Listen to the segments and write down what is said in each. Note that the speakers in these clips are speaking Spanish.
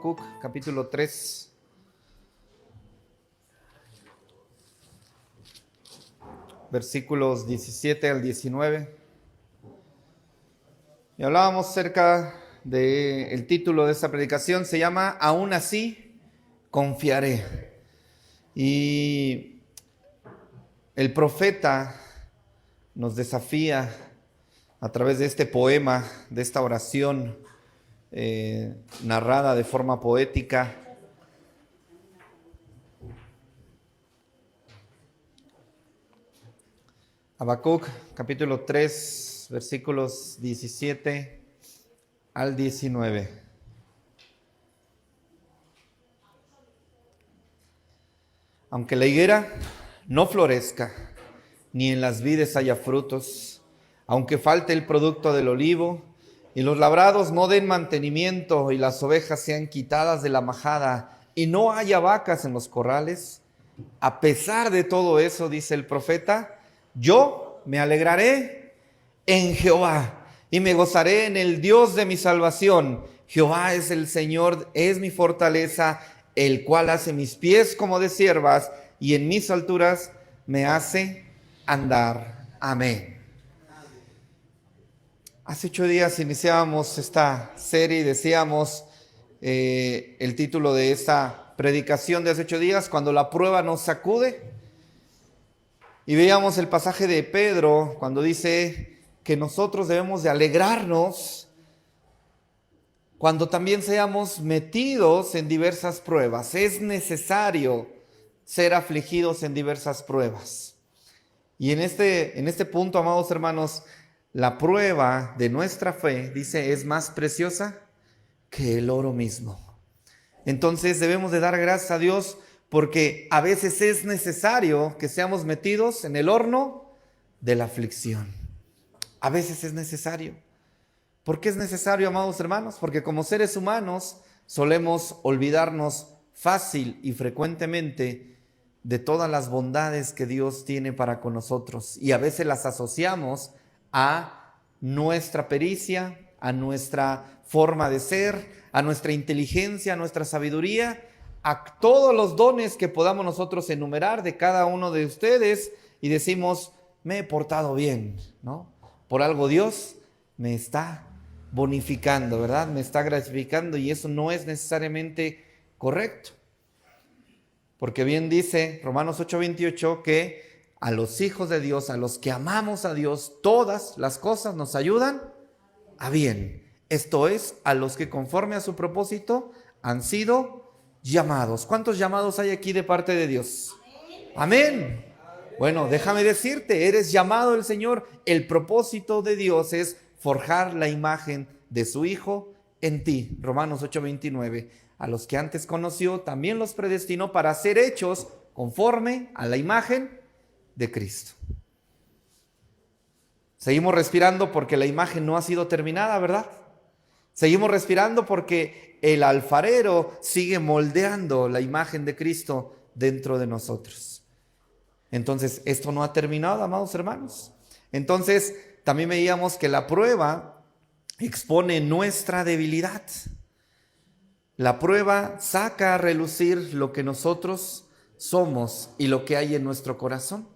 Habacuc, capítulo 3. Versículos 17 al 19. Y hablábamos acerca del título de esta predicación, se llama Aún así confiaré. Y el profeta nos desafía a través de este poema, de esta oración narrada de forma poética, Habacuc, capítulo 3, versículos 17 al 19. Aunque la higuera no florezca, ni en las vides haya frutos, aunque falte el producto del olivo, y los labrados no den mantenimiento, y las ovejas sean quitadas de la majada, y no haya vacas en los corrales, a pesar de todo eso, dice el profeta, yo me alegraré en Jehová y me gozaré en el Dios de mi salvación. Jehová es el Señor, es mi fortaleza, el cual hace mis pies como de ciervas y en mis alturas me hace andar. Amén. Hace 8 días iniciábamos esta serie y decíamos el título de esta predicación de hace 8 días, cuando la prueba nos sacude. Y veíamos el pasaje de Pedro cuando dice que nosotros debemos de alegrarnos cuando también seamos metidos en diversas pruebas. Es necesario ser afligidos en diversas pruebas. Y en este punto, amados hermanos, la prueba de nuestra fe, dice, es más preciosa que el oro mismo. Entonces debemos de dar gracias a Dios porque a veces es necesario que seamos metidos en el horno de la aflicción. A veces es necesario. ¿Por qué es necesario, amados hermanos? Porque como seres humanos solemos olvidarnos fácil y frecuentemente de todas las bondades que Dios tiene para con nosotros. Y a veces las asociamos a nuestra pericia, a nuestra forma de ser, a nuestra inteligencia, a nuestra sabiduría, a todos los dones que podamos nosotros enumerar de cada uno de ustedes y decimos, me he portado bien, ¿no? Por algo Dios me está bonificando, ¿verdad? Me está gratificando y eso no es necesariamente correcto. Porque bien dice Romanos 8:28 que a los hijos de Dios, a los que amamos a Dios, todas las cosas nos ayudan a bien. Esto es, a los que conforme a su propósito han sido llamados. ¿Cuántos llamados hay aquí de parte de Dios? Amén. Bueno, déjame decirte, eres llamado del Señor. El propósito de Dios es forjar la imagen de su Hijo en ti. Romanos 8:29. A los que antes conoció, también los predestinó para ser hechos conforme a la imagen de Cristo. Seguimos respirando porque la imagen no ha sido terminada, ¿verdad? Seguimos respirando porque el alfarero sigue moldeando la imagen de Cristo dentro de nosotros. Entonces, esto no ha terminado, amados hermanos. Entonces, también veíamos que la prueba expone nuestra debilidad. La prueba saca a relucir lo que nosotros somos y lo que hay en nuestro corazón.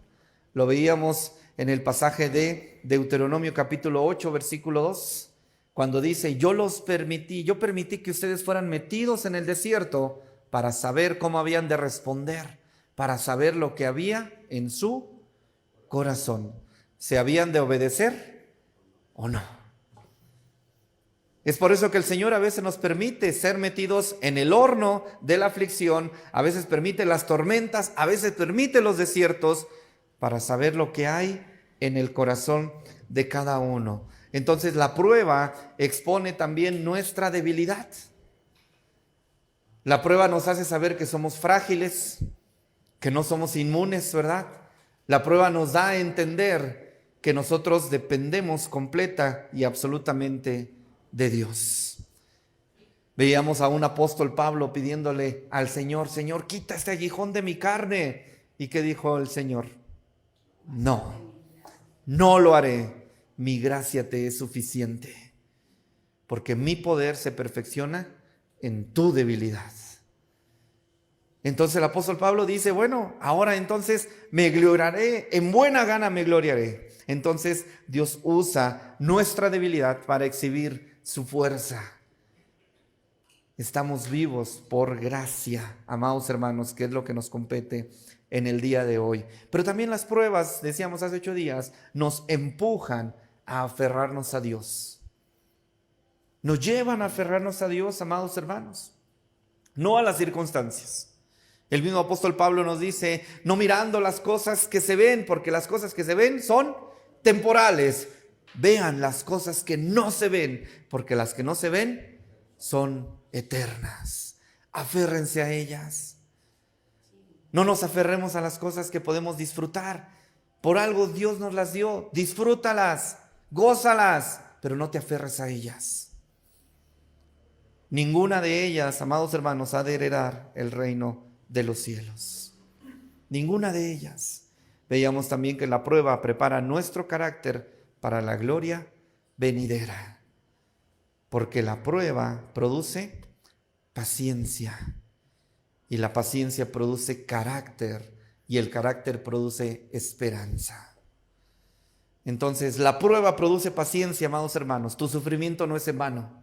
Lo veíamos en el pasaje de Deuteronomio capítulo 8, versículo 2. Cuando dice, yo permití que ustedes fueran metidos en el desierto para saber cómo habían de responder, para saber lo que había en su corazón. ¿Se habían de obedecer o no? Es por eso que el Señor a veces nos permite ser metidos en el horno de la aflicción, a veces permite las tormentas, a veces permite los desiertos, para saber lo que hay en el corazón de cada uno. Entonces la prueba expone también nuestra debilidad. La prueba nos hace saber que somos frágiles, que no somos inmunes, ¿verdad? La prueba nos da a entender que nosotros dependemos completa y absolutamente de Dios. Veíamos a un apóstol Pablo pidiéndole al Señor, Señor, quita este aguijón de mi carne. ¿Y qué dijo el Señor? No lo haré. Mi gracia te es suficiente, porque mi poder se perfecciona en tu debilidad. Entonces el apóstol Pablo dice, bueno, ahora entonces me gloriaré, en buena gana me gloriaré. Entonces Dios usa nuestra debilidad para exhibir su fuerza. Estamos vivos por gracia, amados hermanos, que es lo que nos compete en el día de hoy. Pero también las pruebas, decíamos hace 8 días, nos empujan a aferrarnos a Dios. Nos llevan a aferrarnos a Dios, amados hermanos, no a las circunstancias. El mismo apóstol Pablo nos dice, no mirando las cosas que se ven, porque las cosas que se ven son temporales. Vean las cosas que no se ven, porque las que no se ven son eternas. Aférrense a ellas. No nos aferremos a las cosas que podemos disfrutar. Por algo Dios nos las dio. Disfrútalas, gózalas, pero no te aferres a ellas. Ninguna de ellas, amados hermanos, ha de heredar el reino de los cielos. Ninguna de ellas. Veíamos también que la prueba prepara nuestro carácter para la gloria venidera. Porque la prueba produce paciencia. Y la paciencia produce carácter. Y el carácter produce esperanza. Entonces, la prueba produce paciencia, amados hermanos. Tu sufrimiento no es en vano.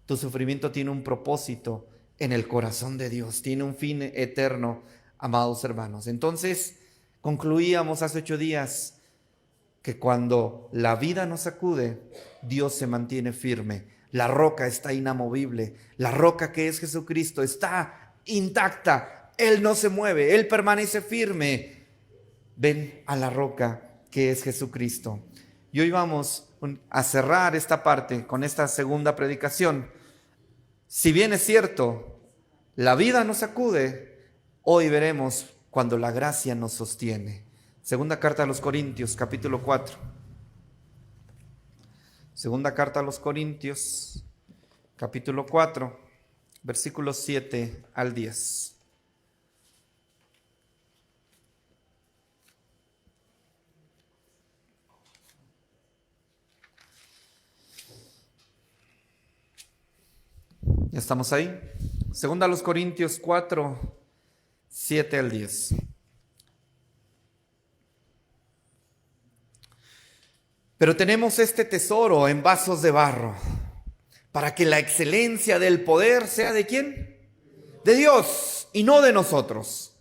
Tu sufrimiento tiene un propósito en el corazón de Dios, tiene un fin eterno, amados hermanos. Entonces, concluíamos hace 8 días que cuando la vida nos sacude, Dios se mantiene firme. La roca está inamovible. La roca que es Jesucristo está intacta. Él no se mueve, Él permanece firme. Ven a la roca que es Jesucristo. Y hoy vamos a cerrar esta parte con esta segunda predicación. Si bien es cierto, la vida nos sacude, hoy veremos cuando la gracia nos sostiene. Segunda carta a los Corintios, capítulo 4. Segunda carta a los Corintios, capítulo 4, versículos 7 al 10. ¿Ya estamos ahí? Segunda a los Corintios 4, 7 al 10. Pero tenemos este tesoro en vasos de barro, para que la excelencia del poder sea ¿de quién? De Dios y no de nosotros,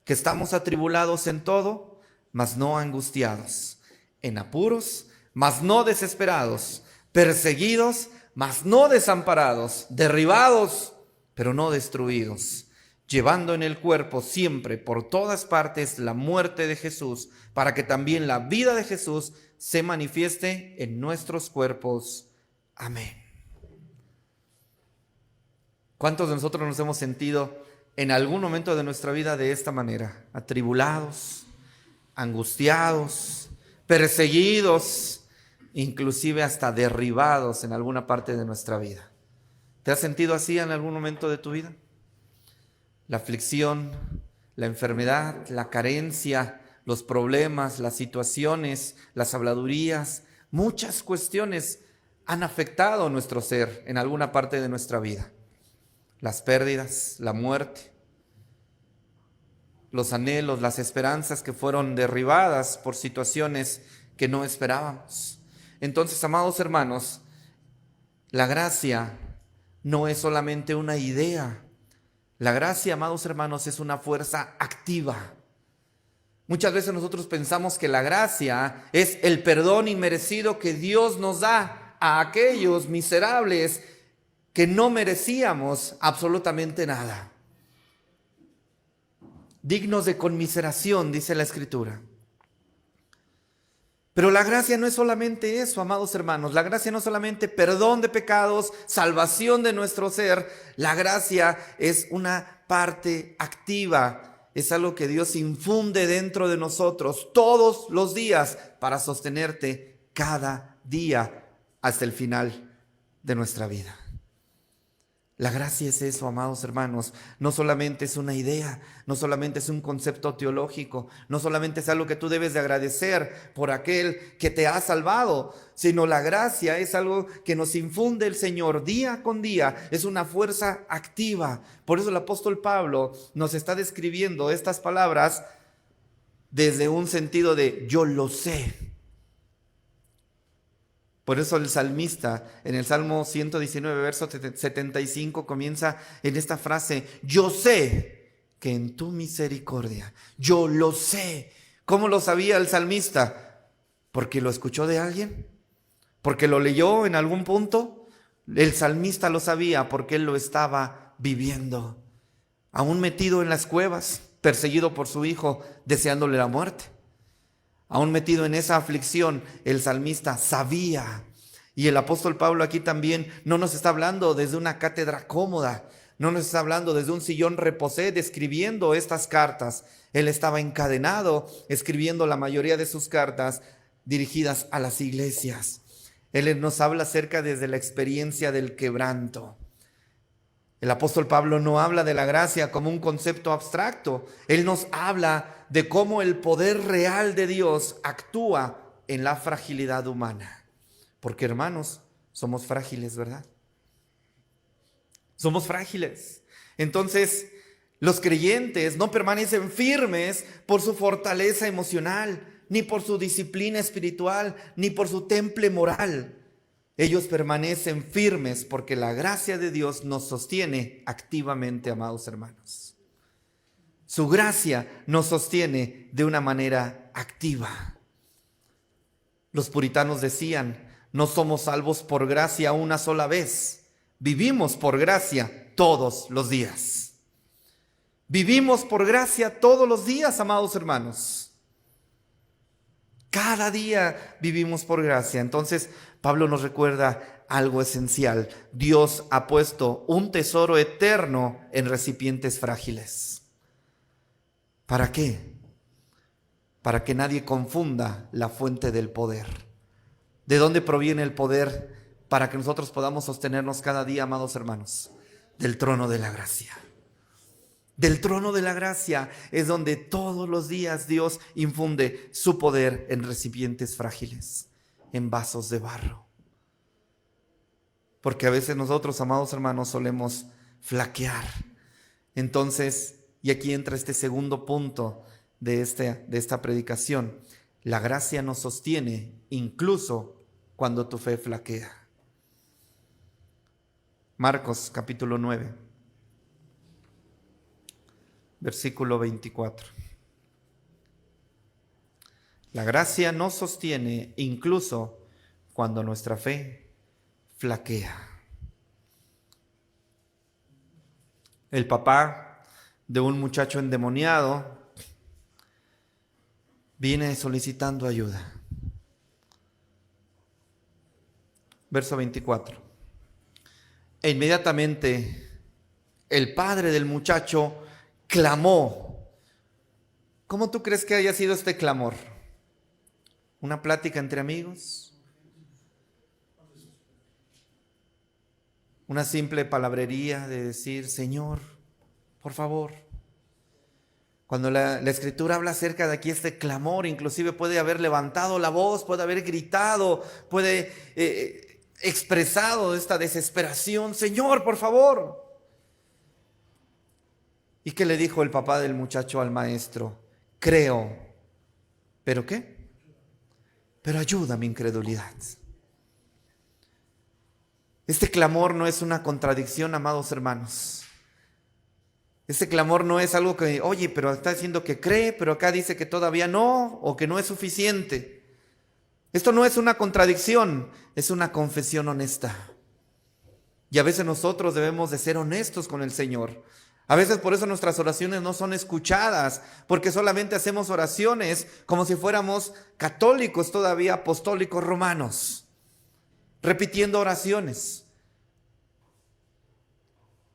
que estamos atribulados en todo, mas no angustiados, en apuros, mas no desesperados, perseguidos, mas no desamparados, derribados, pero no destruidos, llevando en el cuerpo siempre por todas partes la muerte de Jesús, para que también la vida de Jesús se manifieste en nuestros cuerpos. Amén. ¿Cuántos de nosotros nos hemos sentido en algún momento de nuestra vida de esta manera? Atribulados, angustiados, perseguidos, inclusive hasta derribados en alguna parte de nuestra vida. ¿Te has sentido así en algún momento de tu vida? La aflicción, la enfermedad, la carencia, los problemas, las situaciones, las habladurías, muchas cuestiones han afectado nuestro ser en alguna parte de nuestra vida. Las pérdidas, la muerte, los anhelos, las esperanzas que fueron derribadas por situaciones que no esperábamos. Entonces, amados hermanos, la gracia no es solamente una idea. La gracia, amados hermanos, es una fuerza activa. Muchas veces nosotros pensamos que la gracia es el perdón inmerecido que Dios nos da a aquellos miserables que no merecíamos absolutamente nada. Dignos de conmiseración, dice la Escritura. Pero la gracia no es solamente eso, amados hermanos. La gracia no es solamente perdón de pecados, salvación de nuestro ser. La gracia es una parte activa. Es algo que Dios infunde dentro de nosotros todos los días para sostenerte cada día hasta el final de nuestra vida. La gracia es eso, amados hermanos. No solamente es una idea, no solamente es un concepto teológico, no solamente es algo que tú debes de agradecer por aquel que te ha salvado, sino la gracia es algo que nos infunde el Señor día con día, es una fuerza activa. Por eso el apóstol Pablo nos está describiendo estas palabras desde un sentido de yo lo sé. Por eso el salmista en el Salmo 119, verso 75 comienza en esta frase: yo sé que en tu misericordia, yo lo sé. ¿Cómo lo sabía el salmista? ¿Porque lo escuchó de alguien? ¿Porque lo leyó en algún punto? El salmista lo sabía porque él lo estaba viviendo, aún metido en las cuevas, perseguido por su hijo, deseándole la muerte. Aún metido en esa aflicción, el salmista sabía. Y el apóstol Pablo aquí también no nos está hablando desde una cátedra cómoda, no nos está hablando desde un sillón reposé describiendo estas cartas. Él estaba encadenado escribiendo la mayoría de sus cartas dirigidas a las iglesias. Él nos habla acerca desde la experiencia del quebranto. El apóstol Pablo no habla de la gracia como un concepto abstracto. Él nos habla de cómo el poder real de Dios actúa en la fragilidad humana. Porque, hermanos, somos frágiles, ¿verdad? Somos frágiles. Entonces, los creyentes no permanecen firmes por su fortaleza emocional, ni por su disciplina espiritual, ni por su temple moral. Ellos permanecen firmes porque la gracia de Dios nos sostiene activamente, amados hermanos. Su gracia nos sostiene de una manera activa. Los puritanos decían: no somos salvos por gracia una sola vez, vivimos por gracia todos los días. Vivimos por gracia todos los días, amados hermanos. Cada día vivimos por gracia. Entonces, Pablo nos recuerda algo esencial. Dios ha puesto un tesoro eterno en recipientes frágiles. ¿Para qué? Para que nadie confunda la fuente del poder. ¿De dónde proviene el poder para que nosotros podamos sostenernos cada día, amados hermanos? Del trono de la gracia. Del trono de la gracia es donde todos los días Dios infunde su poder en recipientes frágiles, en vasos de barro. Porque a veces nosotros, amados hermanos, solemos flaquear. Entonces, y aquí entra este segundo punto de esta predicación: la gracia nos sostiene incluso cuando tu fe flaquea. Marcos capítulo 9. Versículo 24. La gracia nos sostiene incluso cuando nuestra fe flaquea. El papá de un muchacho endemoniado viene solicitando ayuda. Verso 24. E inmediatamente el padre del muchacho clamó. ¿Cómo tú crees que haya sido este clamor? ¿Una plática entre amigos? ¿Una simple palabrería de decir: Señor, por favor? Cuando la Escritura habla acerca de aquí este clamor, inclusive puede haber levantado la voz, puede haber gritado, puede expresado esta desesperación: Señor, por favor. ¿Y qué le dijo el papá del muchacho al maestro? Creo. ¿Pero qué? Pero ayuda mi incredulidad. Este clamor no es una contradicción, amados hermanos. Este clamor no es algo que, oye, pero está diciendo que cree, pero acá dice que todavía no, o que no es suficiente. Esto no es una contradicción, es una confesión honesta. Y a veces nosotros debemos de ser honestos con el Señor. A veces por eso nuestras oraciones no son escuchadas, porque solamente hacemos oraciones como si fuéramos católicos todavía, apostólicos romanos, repitiendo oraciones.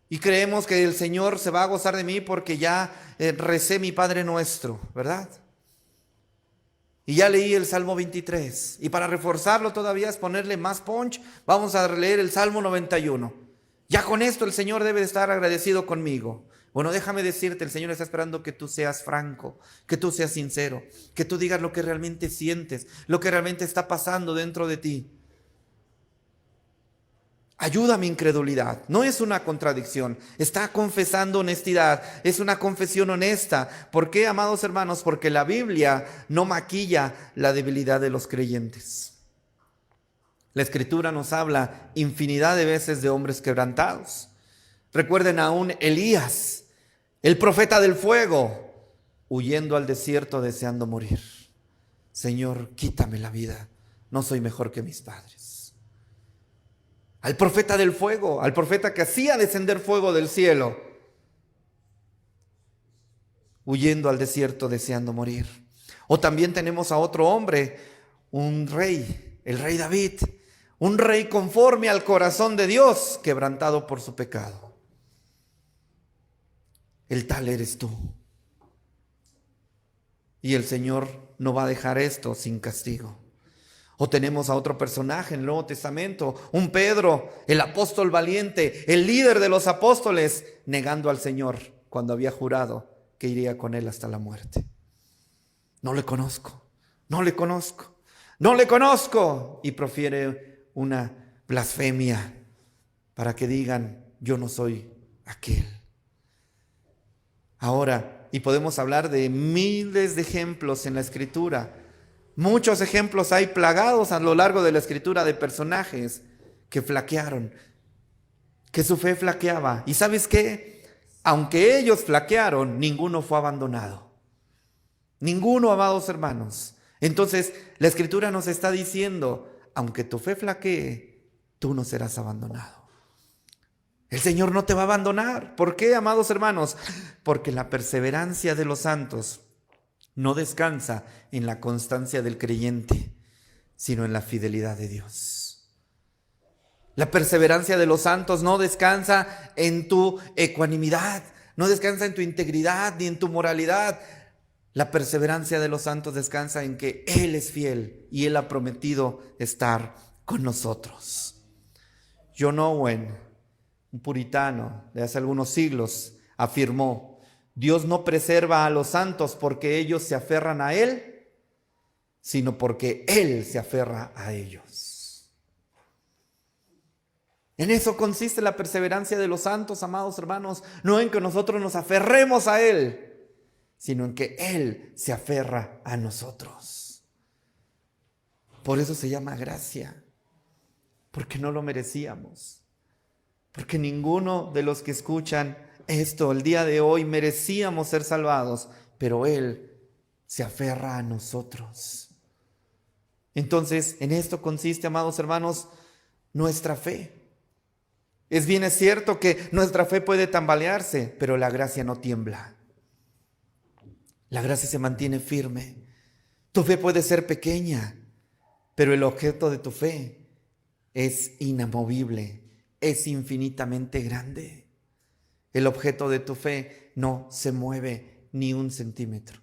Y creemos que el Señor se va a gozar de mí porque ya recé mi Padre Nuestro, ¿verdad? Y ya leí el Salmo 23. Y para reforzarlo todavía es ponerle más punch, vamos a leer el Salmo 91. Ya con esto el Señor debe de estar agradecido conmigo. Bueno, déjame decirte, el Señor está esperando que tú seas franco, que tú seas sincero, que tú digas lo que realmente sientes, lo que realmente está pasando dentro de ti. Ayuda a mi incredulidad. No es una contradicción. Está confesando honestidad. Es una confesión honesta. ¿Por qué, amados hermanos? Porque la Biblia no maquilla la debilidad de los creyentes. La Escritura nos habla infinidad de veces de hombres quebrantados. Recuerden aún Elías, el profeta del fuego, huyendo al desierto deseando morir. Señor, quítame la vida. No soy mejor que mis padres. Al profeta del fuego, al profeta que hacía descender fuego del cielo, huyendo al desierto deseando morir. O también tenemos a otro hombre, un rey, el rey David, un rey conforme al corazón de Dios, quebrantado por su pecado. El tal eres tú. Y el Señor no va a dejar esto sin castigo. O tenemos a otro personaje en el Nuevo Testamento, un Pedro, el apóstol valiente, el líder de los apóstoles, negando al Señor cuando había jurado que iría con él hasta la muerte. No le conozco, no le conozco, no le conozco. Y profiere una blasfemia para que digan, yo no soy aquel. Ahora, y podemos hablar de miles de ejemplos en la Escritura. Muchos ejemplos hay plagados a lo largo de la Escritura de personajes que flaquearon, que su fe flaqueaba. ¿Y sabes qué? Aunque ellos flaquearon, ninguno fue abandonado. Ninguno, amados hermanos. Entonces, la Escritura nos está diciendo, aunque tu fe flaquee, tú no serás abandonado. El Señor no te va a abandonar. ¿Por qué, amados hermanos? Porque la perseverancia de los santos no descansa en la constancia del creyente, sino en la fidelidad de Dios. La perseverancia de los santos no descansa en tu ecuanimidad, no descansa en tu integridad ni en tu moralidad. La perseverancia de los santos descansa en que Él es fiel y Él ha prometido estar con nosotros. John Owen, un puritano de hace algunos siglos, afirmó: Dios no preserva a los santos porque ellos se aferran a Él, sino porque Él se aferra a ellos. En eso consiste la perseverancia de los santos, amados hermanos, no en que nosotros nos aferremos a Él, sino en que Él se aferra a nosotros. Por eso se llama gracia, porque no lo merecíamos, porque ninguno de los que escuchan esto el día de hoy merecíamos ser salvados, pero Él se aferra a nosotros. Entonces, en esto consiste, amados hermanos, nuestra fe. Es bien, es cierto que nuestra fe puede tambalearse, pero la gracia no tiembla. La gracia se mantiene firme. Tu fe puede ser pequeña, pero el objeto de tu fe es inamovible, es infinitamente grande. El objeto de tu fe no se mueve ni un centímetro,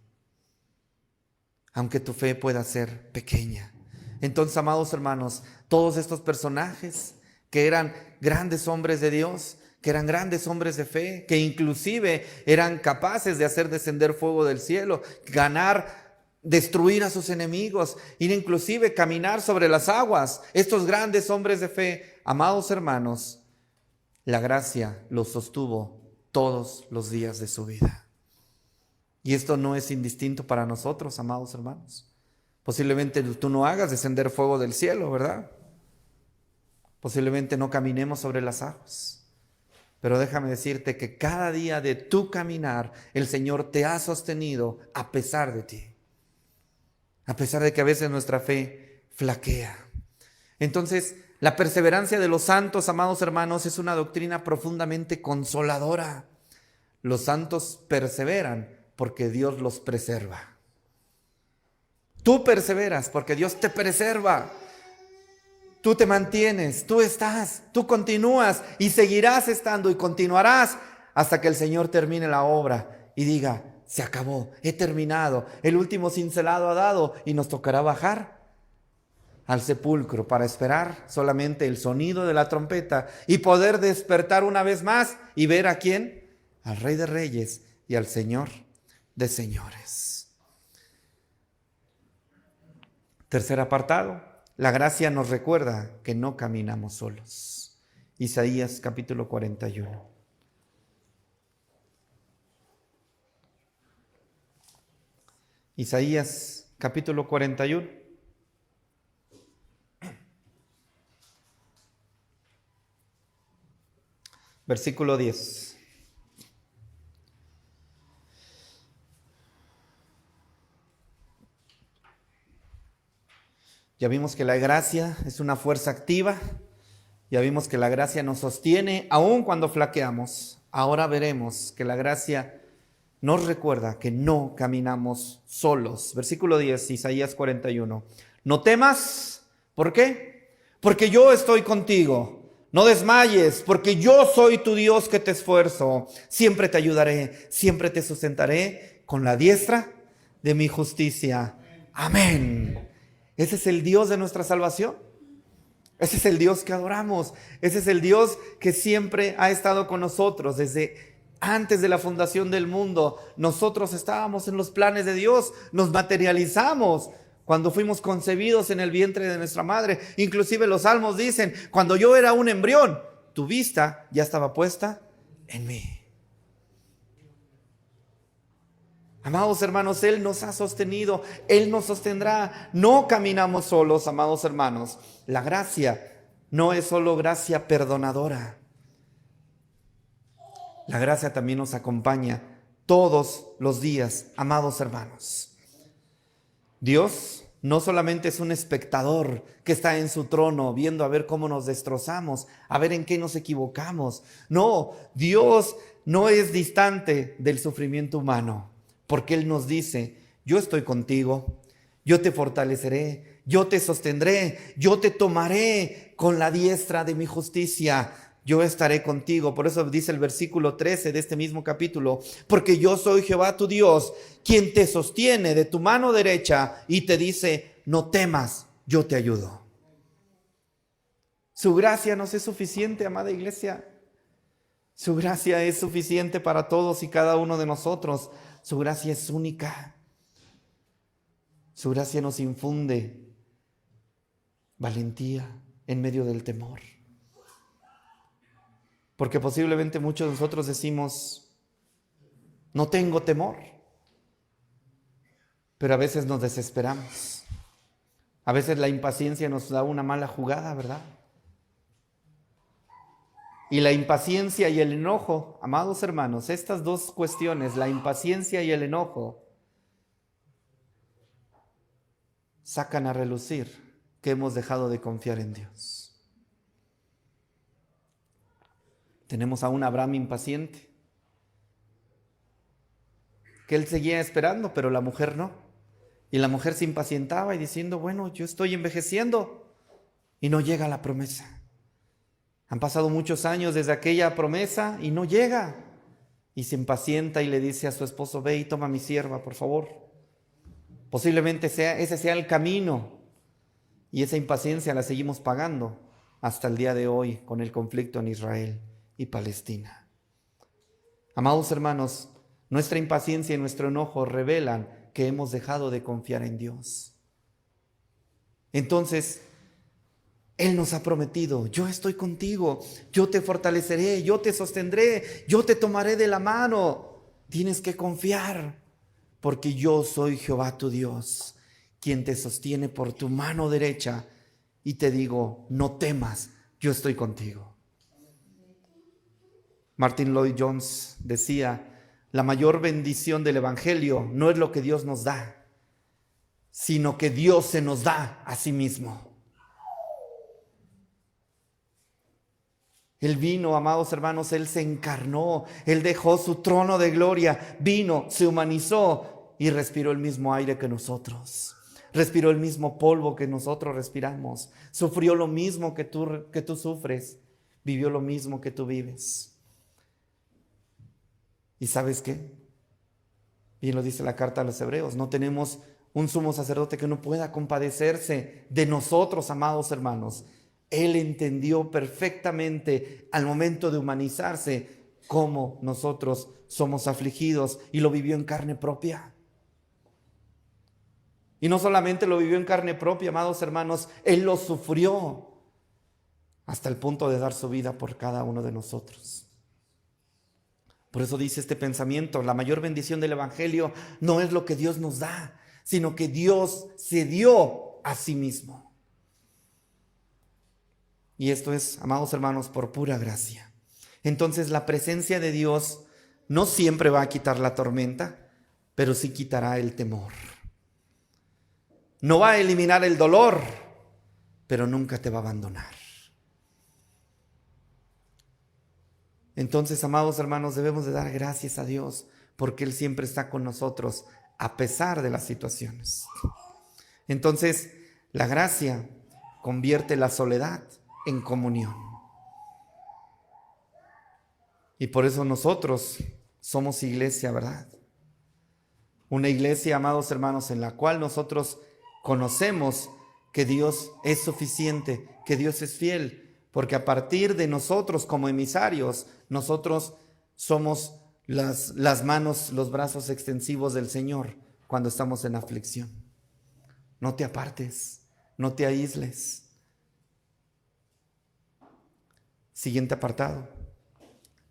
aunque tu fe pueda ser pequeña. Entonces, amados hermanos, todos estos personajes que eran grandes hombres de Dios, que eran grandes hombres de fe, que inclusive eran capaces de hacer descender fuego del cielo, ganar, destruir a sus enemigos, ir inclusive caminar sobre las aguas. Estos grandes hombres de fe, amados hermanos, la gracia los sostuvo todos los días de su vida. Y esto no es indistinto para nosotros, amados hermanos. Posiblemente tú no hagas descender fuego del cielo, ¿verdad? Posiblemente no caminemos sobre las aguas. Pero déjame decirte que cada día de tu caminar, el Señor te ha sostenido a pesar de ti. A pesar de que a veces nuestra fe flaquea. Entonces, la perseverancia de los santos, amados hermanos, es una doctrina profundamente consoladora. Los santos perseveran porque Dios los preserva. Tú perseveras porque Dios te preserva. Tú te mantienes, tú estás, tú continúas y seguirás estando y continuarás hasta que el Señor termine la obra y diga: se acabó, he terminado, el último cincelado ha dado y nos tocará bajar. al sepulcro para esperar solamente el sonido de la trompeta y poder despertar una vez más y ver a quién, al Rey de Reyes y al Señor de Señores. Tercer apartado, la gracia nos recuerda que no caminamos solos. Isaías capítulo 41. Isaías capítulo 41. Versículo 10. Ya vimos que la gracia es una fuerza activa. Ya vimos que la gracia nos sostiene aun cuando flaqueamos. Ahora veremos que la gracia nos recuerda que no caminamos solos. Versículo 10, Isaías 41. No temas, ¿por qué? Porque yo estoy contigo. No desmayes, porque yo soy tu Dios que te esfuerzo. Siempre te ayudaré, siempre te sustentaré con la diestra de mi justicia. Amén. Ese es el Dios de nuestra salvación. Ese es el Dios que adoramos. Ese es el Dios que siempre ha estado con nosotros desde antes de la fundación del mundo. Nosotros estábamos en los planes de Dios, nos materializamos cuando fuimos concebidos en el vientre de nuestra madre. Inclusive los salmos dicen, cuando yo era un embrión, tu vista ya estaba puesta en mí. Amados hermanos, Él nos ha sostenido, Él nos sostendrá. No caminamos solos, amados hermanos. La gracia no es solo gracia perdonadora. La gracia también nos acompaña todos los días, amados hermanos. Dios no solamente es un espectador que está en su trono viendo a ver cómo nos destrozamos, a ver en qué nos equivocamos. No, Dios no es distante del sufrimiento humano, porque Él nos dice, yo estoy contigo, yo te fortaleceré, yo te sostendré, yo te tomaré con la diestra de mi justicia. Yo estaré contigo. Por eso dice el versículo 13 de este mismo capítulo, porque yo soy Jehová tu Dios, quien te sostiene de tu mano derecha y te dice, no temas, yo te ayudo. Su gracia nos es suficiente, amada iglesia. Su gracia es suficiente para todos y cada uno de nosotros. Su gracia es única. Su gracia nos infunde valentía en medio del temor. Porque posiblemente muchos de nosotros decimos, no tengo temor. Pero a veces nos desesperamos. A veces la impaciencia nos da una mala jugada, ¿verdad? Y la impaciencia y el enojo, amados hermanos, estas dos cuestiones, la impaciencia y el enojo, sacan a relucir que hemos dejado de confiar en Dios. Tenemos a un Abraham impaciente, que él seguía esperando, pero la mujer no. Y la mujer se impacientaba y diciendo, bueno, yo estoy envejeciendo y no llega la promesa. Han pasado muchos años desde aquella promesa y no llega. Y se impacienta y le dice a su esposo, ve y toma mi sierva, por favor. Posiblemente ese sea el camino. Y esa impaciencia la seguimos pagando hasta el día de hoy con el conflicto en Israel y Palestina. Amados hermanos, nuestra impaciencia y nuestro enojo revelan que hemos dejado de confiar en Dios. Entonces, Él nos ha prometido, yo estoy contigo, yo te fortaleceré, yo te sostendré, yo te tomaré de la mano. Tienes que confiar, porque yo soy Jehová tu Dios, quien te sostiene por tu mano derecha y te digo, no temas, yo estoy contigo. Martin Lloyd Jones decía, la mayor bendición del Evangelio no es lo que Dios nos da, sino que Dios se nos da a sí mismo. Él vino, amados hermanos, Él se encarnó, Él dejó su trono de gloria, vino, se humanizó y respiró el mismo aire que nosotros. Respiró el mismo polvo que nosotros respiramos. Sufrió lo mismo que tú sufres. Vivió lo mismo que tú vives. ¿Y sabes qué? Bien lo dice la carta a los Hebreos. No tenemos un sumo sacerdote que no pueda compadecerse de nosotros, amados hermanos. Él entendió perfectamente al momento de humanizarse cómo nosotros somos afligidos y lo vivió en carne propia. Y no solamente lo vivió en carne propia, amados hermanos, Él lo sufrió hasta el punto de dar su vida por cada uno de nosotros. Por eso dice este pensamiento, la mayor bendición del Evangelio no es lo que Dios nos da, sino que Dios se dio a sí mismo. Y esto es, amados hermanos, por pura gracia. Entonces la presencia de Dios no siempre va a quitar la tormenta, pero sí quitará el temor. No va a eliminar el dolor, pero nunca te va a abandonar. Entonces, amados hermanos, debemos de dar gracias a Dios porque Él siempre está con nosotros a pesar de las situaciones. Entonces, la gracia convierte la soledad en comunión. Y por eso nosotros somos iglesia, ¿verdad? Una iglesia, amados hermanos, en la cual nosotros conocemos que Dios es suficiente, que Dios es fiel, porque a partir de nosotros como emisarios, nosotros somos las manos, los brazos extensivos del Señor cuando estamos en aflicción. No te apartes, no te aísles. Siguiente apartado.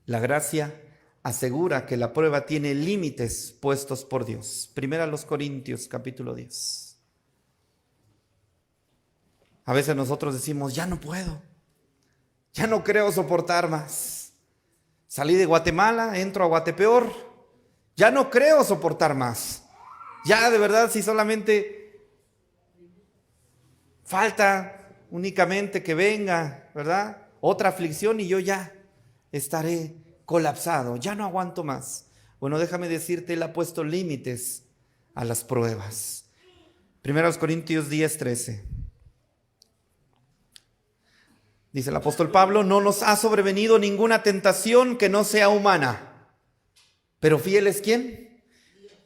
La gracia asegura que la prueba tiene límites puestos por Dios. Primera a los Corintios, capítulo 10. A veces nosotros decimos, ya no puedo, ya no creo soportar más. Salí de Guatemala, entro a Guatepeor, ya no creo soportar más. Ya de verdad, si solamente falta únicamente que venga, ¿verdad?, otra aflicción y yo ya estaré colapsado, ya no aguanto más. Bueno, déjame decirte, Él ha puesto límites a las pruebas. 1 Corintios 10:13. Dice el apóstol Pablo, no nos ha sobrevenido ninguna tentación que no sea humana. Pero fiel es ¿quién?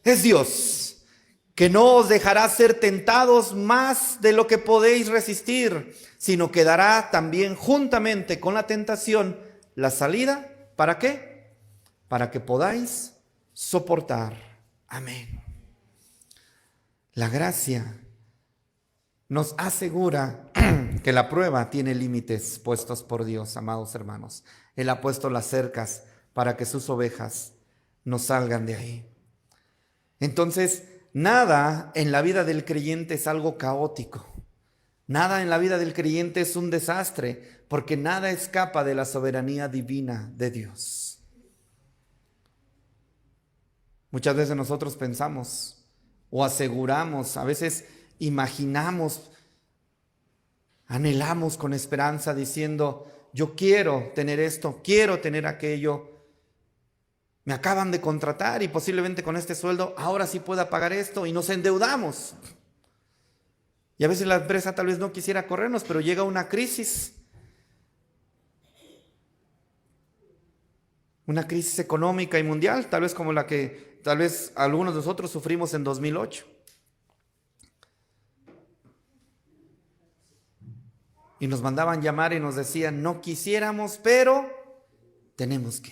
Es Dios, que no os dejará ser tentados más de lo que podéis resistir, sino que dará también juntamente con la tentación la salida. ¿Para qué? Para que podáis soportar. Amén. La gracia nos asegura que la prueba tiene límites puestos por Dios, amados hermanos. Él ha puesto las cercas para que sus ovejas no salgan de ahí. Entonces, nada en la vida del creyente es algo caótico. Nada en la vida del creyente es un desastre, porque nada escapa de la soberanía divina de Dios. Muchas veces nosotros pensamos o aseguramos, a veces imaginamos, anhelamos con esperanza diciendo, yo quiero tener esto, quiero tener aquello. Me acaban de contratar y posiblemente con este sueldo ahora sí pueda pagar esto, y nos endeudamos. Y a veces la empresa tal vez no quisiera corrernos, pero llega una crisis económica y mundial, tal vez como la que tal vez algunos de nosotros sufrimos en 2008. Y nos mandaban llamar y nos decían, no quisiéramos, pero tenemos que.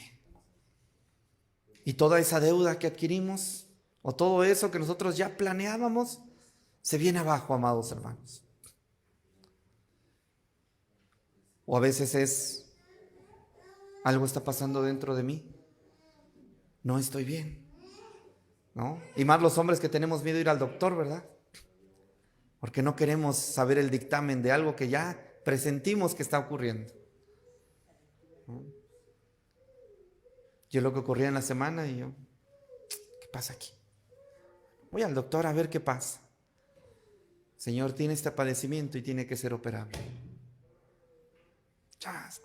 Y toda esa deuda que adquirimos, o todo eso que nosotros ya planeábamos, se viene abajo, amados hermanos. O a veces es, algo está pasando dentro de mí, no estoy bien, ¿no? Y más los hombres que tenemos miedo a ir al doctor, ¿verdad? Porque no queremos saber el dictamen de algo que ya presentimos que está ocurriendo, ¿no? Yo lo que ocurría en la semana y yo, ¿qué pasa aquí? Voy al doctor a ver qué pasa. Señor, tiene este padecimiento y tiene que ser operable. Chas.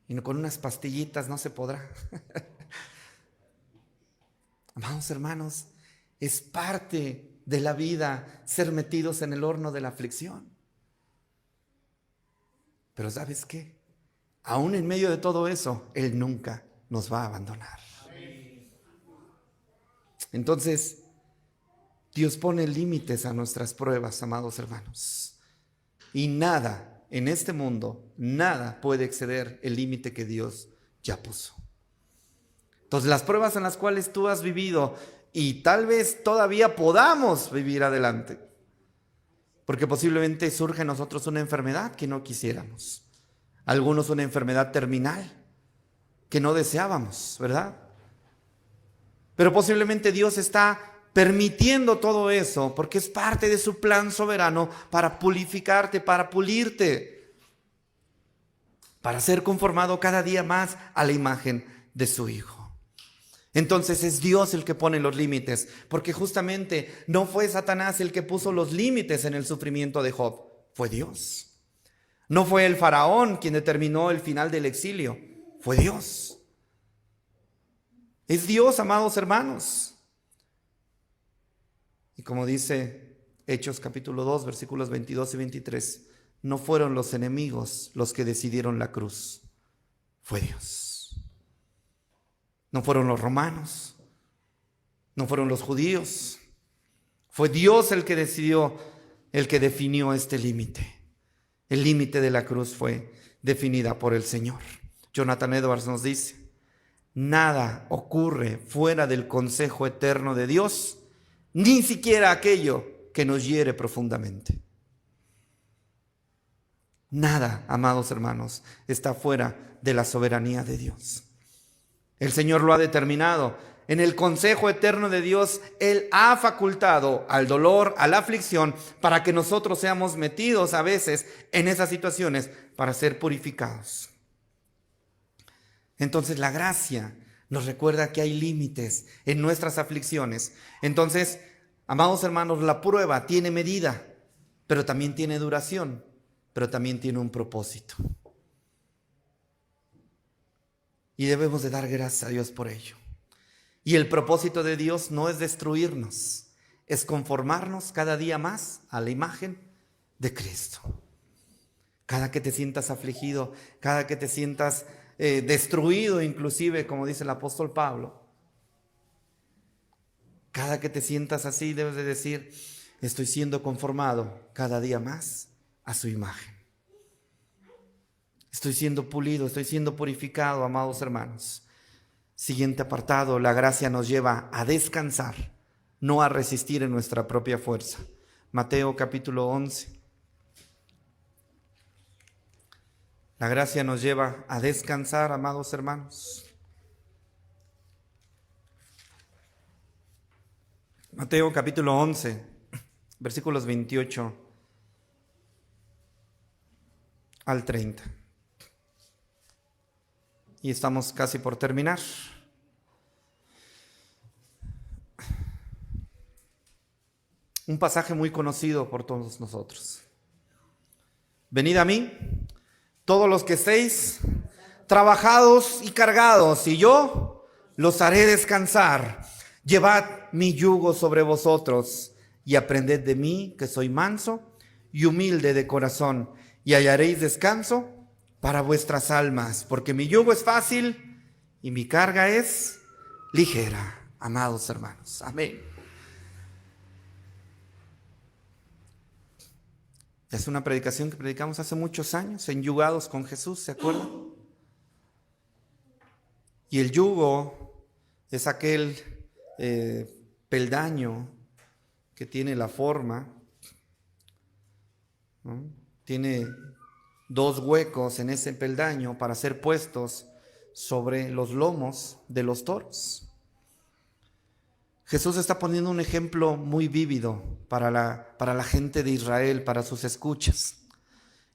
Y no, con unas pastillitas no se podrá. Amados hermanos, es parte de la vida ser metidos en el horno de la aflicción. Pero ¿sabes qué? Aún en medio de todo eso, Él nunca nos va a abandonar. Entonces, Dios pone límites a nuestras pruebas, amados hermanos. Y nada en este mundo, nada puede exceder el límite que Dios ya puso. Entonces, las pruebas en las cuales tú has vivido y tal vez todavía podamos vivir adelante, porque posiblemente surge en nosotros una enfermedad que no quisiéramos. Algunos una enfermedad terminal que no deseábamos, ¿verdad? Pero posiblemente Dios está permitiendo todo eso porque es parte de su plan soberano para purificarte, para pulirte, para ser conformado cada día más a la imagen de su Hijo. Entonces es Dios el que pone los límites, porque justamente no fue Satanás el que puso los límites en el sufrimiento de Job, fue Dios. No fue el faraón quien determinó el final del exilio, fue Dios. Es Dios, amados hermanos. Y como dice Hechos capítulo 2, versículos 22 y 23, no fueron los enemigos los que decidieron la cruz, fue Dios. No fueron los romanos, no fueron los judíos, fue Dios el que decidió, el que definió este límite. El límite de la cruz fue definida por el Señor. Jonathan Edwards nos dice: nada ocurre fuera del consejo eterno de Dios, ni siquiera aquello que nos hiere profundamente. Nada, amados hermanos, está fuera de la soberanía de Dios. El Señor lo ha determinado. En el consejo eterno de Dios, Él ha facultado al dolor, a la aflicción, para que nosotros seamos metidos a veces en esas situaciones para ser purificados. Entonces la gracia nos recuerda que hay límites en nuestras aflicciones. Entonces, amados hermanos, la prueba tiene medida, pero también tiene duración, pero también tiene un propósito. Y debemos de dar gracias a Dios por ello. Y el propósito de Dios no es destruirnos, es conformarnos cada día más a la imagen de Cristo. Cada que te sientas afligido, cada que te sientas destruido, inclusive, como dice el apóstol Pablo, cada que te sientas así, debes de decir: estoy siendo conformado cada día más a su imagen. Estoy siendo pulido, estoy siendo purificado, amados hermanos. Siguiente apartado: la gracia nos lleva a descansar, no a resistir en nuestra propia fuerza. Mateo capítulo 11. La gracia nos lleva a descansar, amados hermanos. Mateo capítulo 11, versículos 28 al 30. Y estamos casi por terminar. Un pasaje muy conocido por todos nosotros. Venid a mí, todos los que estéis trabajados y cargados, y yo los haré descansar. Llevad mi yugo sobre vosotros y aprended de mí, que soy manso y humilde de corazón, y hallaréis descanso para vuestras almas, porque mi yugo es fácil y mi carga es ligera, amados hermanos. Amén. Es una predicación que predicamos hace muchos años, Enyugados con Jesús, ¿se acuerdan? Y el yugo es aquel peldaño que tiene la forma, ¿no? Tiene dos huecos en ese peldaño para ser puestos sobre los lomos de los toros. Jesús está poniendo un ejemplo muy vívido para la gente de Israel, para sus escuchas.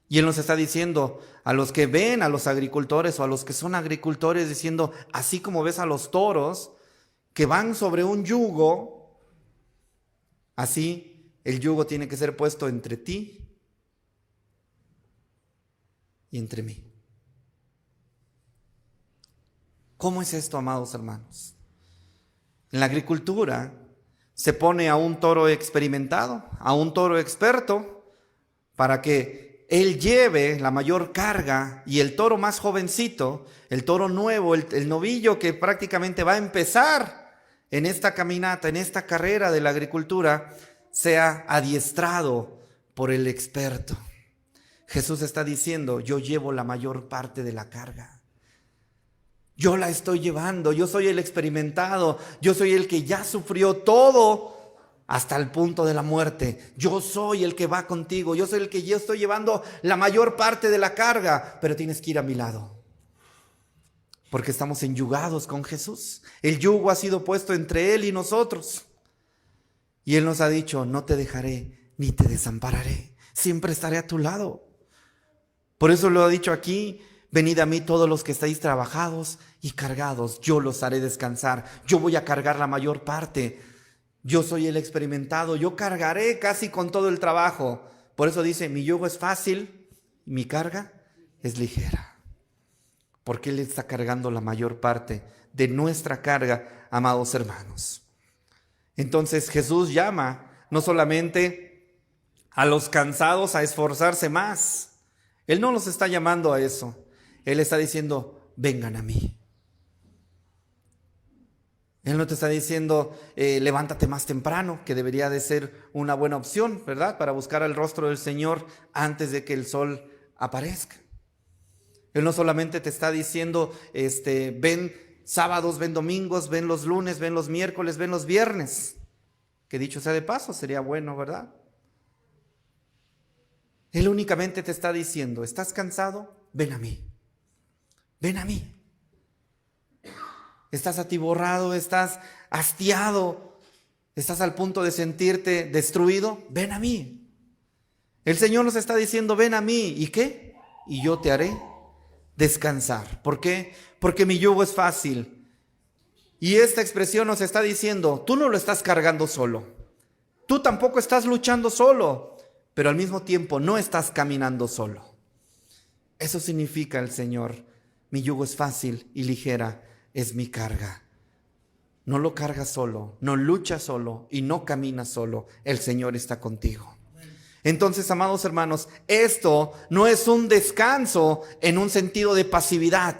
Y Él nos está diciendo a los que ven a los agricultores o a los que son agricultores, diciendo: así como ves a los toros que van sobre un yugo, así el yugo tiene que ser puesto entre ti y entre mí. ¿Cómo es esto, amados hermanos? En la agricultura se pone a un toro experimentado, a un toro experto, para que él lleve la mayor carga, y el toro más jovencito, el toro nuevo, el novillo que prácticamente va a empezar en esta caminata, en esta carrera de la agricultura, sea adiestrado por el experto. Jesús está diciendo, yo llevo la mayor parte de la carga. Yo la estoy llevando, yo soy el experimentado, yo soy el que ya sufrió todo hasta el punto de la muerte. Yo soy el que va contigo, yo soy el que yo estoy llevando la mayor parte de la carga, pero tienes que ir a mi lado. Porque estamos enyugados con Jesús. El yugo ha sido puesto entre Él y nosotros. Y Él nos ha dicho, no te dejaré ni te desampararé. Siempre estaré a tu lado. Por eso lo ha dicho aquí, venid a mí todos los que estáis trabajados y cargados. Yo los haré descansar. Yo voy a cargar la mayor parte. Yo soy el experimentado. Yo cargaré casi con todo el trabajo. Por eso dice, mi yugo es fácil y mi carga es ligera. Porque Él está cargando la mayor parte de nuestra carga, amados hermanos. Entonces Jesús llama no solamente a los cansados a esforzarse más. Él no los está llamando a eso. Él está diciendo, vengan a mí. Él no te está diciendo, levántate más temprano, que debería de ser una buena opción, ¿verdad? Para buscar el rostro del Señor antes de que el sol aparezca. Él no solamente te está diciendo, ven sábados, ven domingos, ven los lunes, ven los miércoles, ven los viernes. Que dicho sea de paso, sería bueno, ¿verdad? Él únicamente te está diciendo, ¿estás cansado? Ven a mí. Ven a mí. Estás atiborrado, estás hastiado, estás al punto de sentirte destruido. Ven a mí. El Señor nos está diciendo, ven a mí. ¿Y qué? Y yo te haré descansar. ¿Por qué? Porque mi yugo es fácil. Y esta expresión nos está diciendo, tú no lo estás cargando solo. Tú tampoco estás luchando solo, pero al mismo tiempo no estás caminando solo. Eso significa el Señor. Mi yugo es fácil y ligera es mi carga. No lo cargas solo, no luchas solo y no caminas solo. El Señor está contigo. Entonces, amados hermanos, esto no es un descanso en un sentido de pasividad.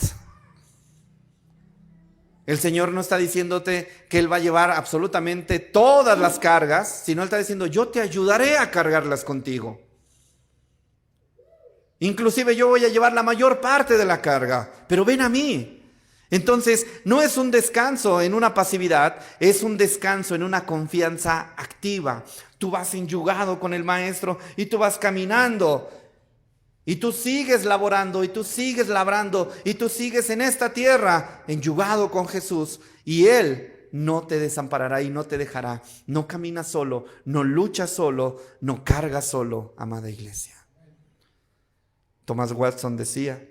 El Señor no está diciéndote que Él va a llevar absolutamente todas las cargas, sino Él está diciendo, yo te ayudaré a cargarlas contigo. Inclusive yo voy a llevar la mayor parte de la carga, pero ven a mí. Entonces, no es un descanso en una pasividad, es un descanso en una confianza activa. Tú vas enyugado con el Maestro y tú vas caminando. Y tú sigues laborando, y tú sigues labrando, y tú sigues en esta tierra enyugado con Jesús. Y Él no te desamparará y no te dejará. No caminas solo, no luchas solo, no cargas solo, amada iglesia. Thomas Watson decía,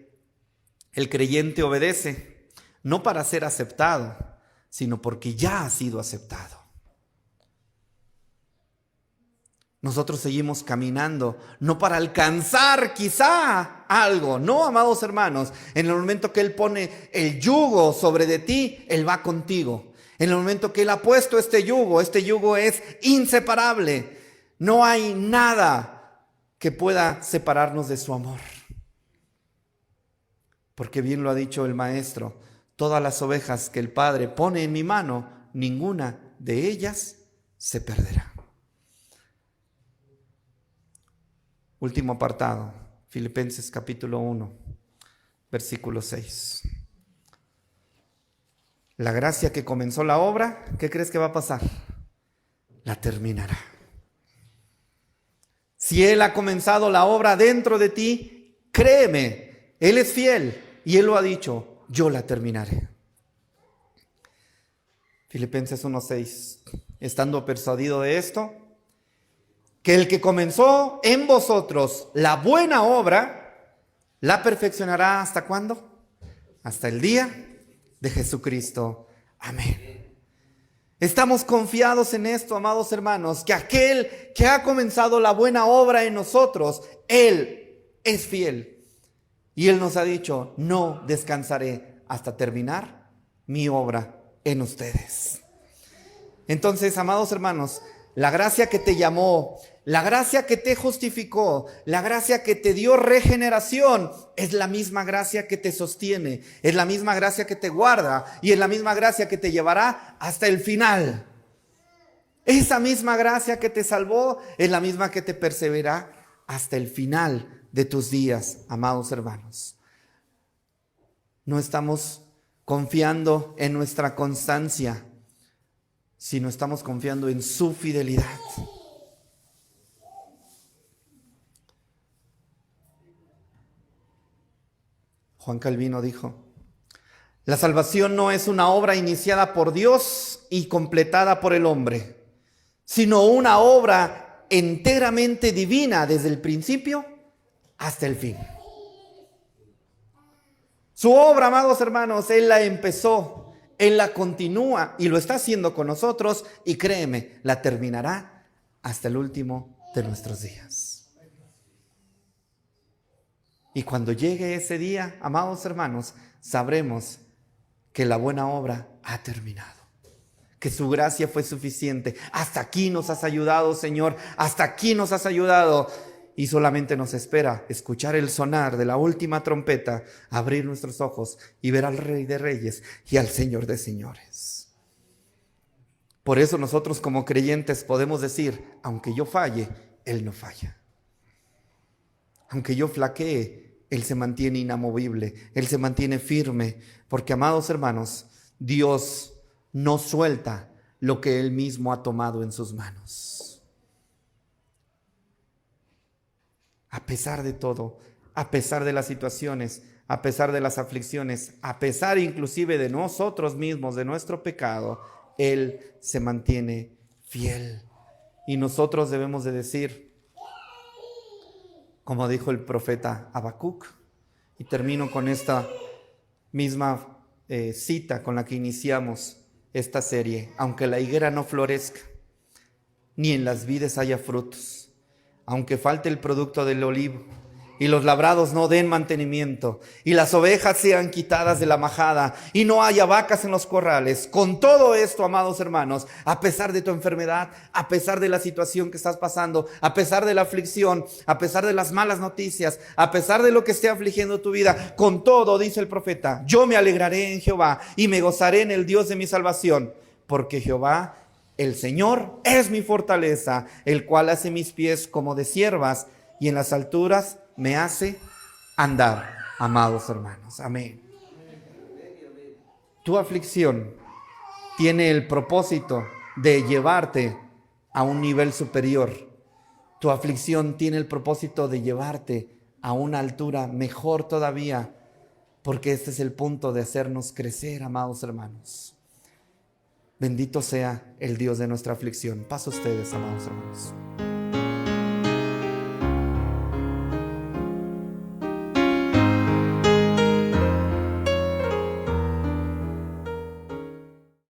el creyente obedece no para ser aceptado, sino porque ya ha sido aceptado. Nosotros seguimos caminando, no para alcanzar quizá algo. No, amados hermanos, en el momento que Él pone el yugo sobre de ti, Él va contigo. En el momento que Él ha puesto este yugo es inseparable. No hay nada que pueda separarnos de su amor. Porque bien lo ha dicho el Maestro, todas las ovejas que el Padre pone en mi mano, ninguna de ellas se perderá. Último apartado, Filipenses capítulo 1, versículo 6. La gracia que comenzó la obra, ¿qué crees que va a pasar? La terminará. Si Él ha comenzado la obra dentro de ti, créeme, Él es fiel y Él lo ha dicho, yo la terminaré. Filipenses 1:6. Estando persuadido de esto, que el que comenzó en vosotros la buena obra, la perfeccionará ¿hasta cuándo? Hasta el día de Jesucristo. Amén. Estamos confiados en esto, amados hermanos, que aquel que ha comenzado la buena obra en nosotros, Él es fiel. Y Él nos ha dicho, no descansaré hasta terminar mi obra en ustedes. Entonces, amados hermanos, la gracia que te llamó, la gracia que te justificó, la gracia que te dio regeneración, es la misma gracia que te sostiene, es la misma gracia que te guarda y es la misma gracia que te llevará hasta el final. Esa misma gracia que te salvó es la misma que te perseverará hasta el final de tus días, amados hermanos. No estamos confiando en nuestra constancia, sino estamos confiando en su fidelidad. Juan Calvino dijo: la salvación no es una obra iniciada por Dios y completada por el hombre, sino una obra enteramente divina desde el principio hasta el fin. Su obra, amados hermanos, Él la empezó, Él la continúa y lo está haciendo con nosotros, y créeme, la terminará hasta el último de nuestros días. Y cuando llegue ese día, amados hermanos, sabremos que la buena obra ha terminado, que su gracia fue suficiente. Hasta aquí nos has ayudado, Señor, hasta aquí nos has ayudado. Y solamente nos espera escuchar el sonar de la última trompeta, abrir nuestros ojos y ver al Rey de Reyes y al Señor de Señores. Por eso nosotros como creyentes podemos decir: aunque yo falle, Él no falla. Aunque yo flaquee, Él se mantiene inamovible, Él se mantiene firme. Porque, amados hermanos, Dios no suelta lo que Él mismo ha tomado en sus manos. A pesar de todo, a pesar de las situaciones, a pesar de las aflicciones, a pesar inclusive de nosotros mismos, de nuestro pecado, Él se mantiene fiel. Y nosotros debemos de decir, como dijo el profeta Habacuc, y termino con esta misma cita con la que iniciamos esta serie: aunque la higuera no florezca, ni en las vides haya frutos, aunque falte el producto del olivo, y los labrados no den mantenimiento, y las ovejas sean quitadas de la majada, y no haya vacas en los corrales, con todo esto, amados hermanos, a pesar de tu enfermedad, a pesar de la situación que estás pasando, a pesar de la aflicción, a pesar de las malas noticias, a pesar de lo que esté afligiendo tu vida, con todo, dice el profeta, yo me alegraré en Jehová y me gozaré en el Dios de mi salvación, porque Jehová, el Señor, es mi fortaleza, el cual hace mis pies como de ciervas y en las alturas me hace andar. Amados hermanos, amén. Tu aflicción tiene el propósito de llevarte a un nivel superior. Tu aflicción tiene el propósito de llevarte a una altura mejor todavía, porque este es el punto de hacernos crecer, amados hermanos. Bendito sea el Dios de nuestra aflicción. Paz a ustedes, amados hermanos.